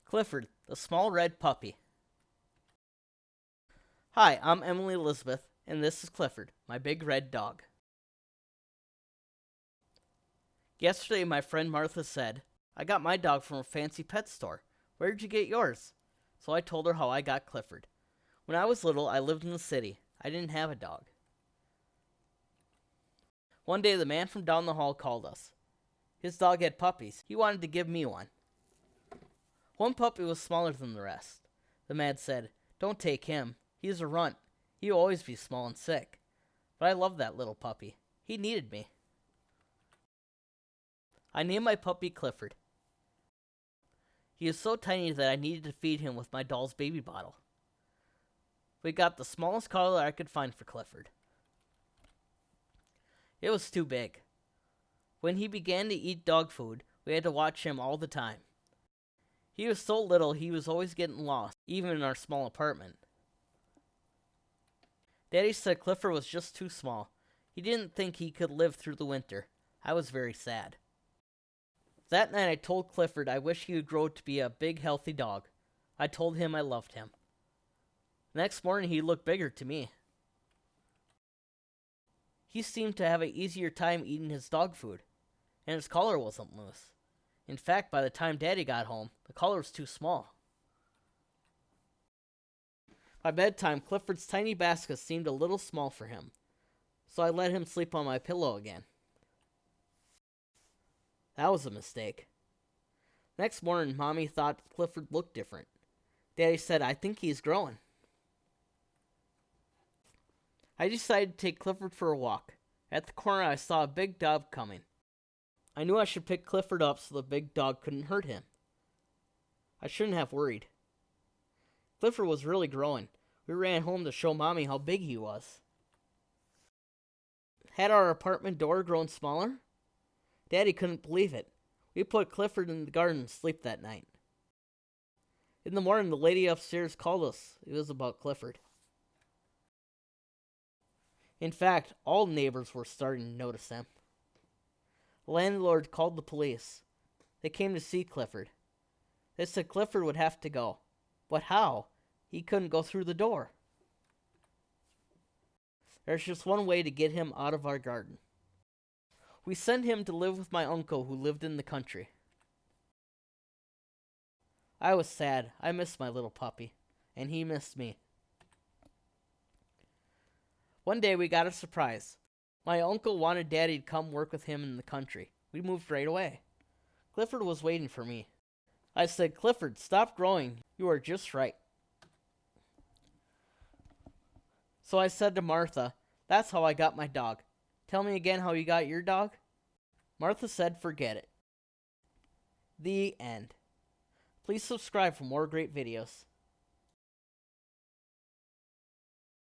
Clifford, the small red puppy. Hi, I'm Emily Elizabeth, and this is Clifford, my big red dog. Yesterday, my friend Martha said, I got my dog from a fancy pet store. Where did you get yours? So I told her how I got Clifford. When I was little, I lived in the city. I didn't have a dog. One day, the man from down the hall called us. His dog had puppies. He wanted to give me one. One puppy was smaller than the rest. The man said, Don't take him. He's a runt. He'll always be small and sick. But I loved that little puppy. He needed me. I named my puppy Clifford. He is so tiny that I needed to feed him with my doll's baby bottle. We got the smallest collar I could find for Clifford. It was too big. When he began to eat dog food, we had to watch him all the time. He was so little he was always getting lost, even in our small apartment. Daddy said Clifford was just too small. He didn't think he could live through the winter. I was very sad. That night I told Clifford I wish he would grow to be a big, healthy dog. I told him I loved him. The next morning he looked bigger to me. He seemed to have an easier time eating his dog food, and his collar wasn't loose. In fact, by the time Daddy got home, the collar was too small. By bedtime, Clifford's tiny basket seemed a little small for him, so I let him sleep on my pillow again. That was a mistake. Next morning, Mommy thought Clifford looked different. Daddy said, I think he's growing. I decided to take Clifford for a walk. At the corner, I saw a big dog coming. I knew I should pick Clifford up so the big dog couldn't hurt him. I shouldn't have worried. Clifford was really growing. We ran home to show Mommy how big he was. Had our apartment door grown smaller? Daddy couldn't believe it. We put Clifford in the garden to sleep that night. In the morning, the lady upstairs called us. It was about Clifford. In fact, all neighbors were starting to notice him. The landlord called the police. They came to see Clifford. They said Clifford would have to go. But how? He couldn't go through the door. There's just one way to get him out of our garden. We sent him to live with my uncle who lived in the country. I was sad. I missed my little puppy, and he missed me. One day we got a surprise. My uncle wanted Daddy to come work with him in the country. We moved right away. Clifford was waiting for me. I said, Clifford, stop growing. You are just right. So I said to Martha, that's how I got my dog. Tell me again how you got your dog? Martha said, forget it. The end. Please subscribe for more great videos.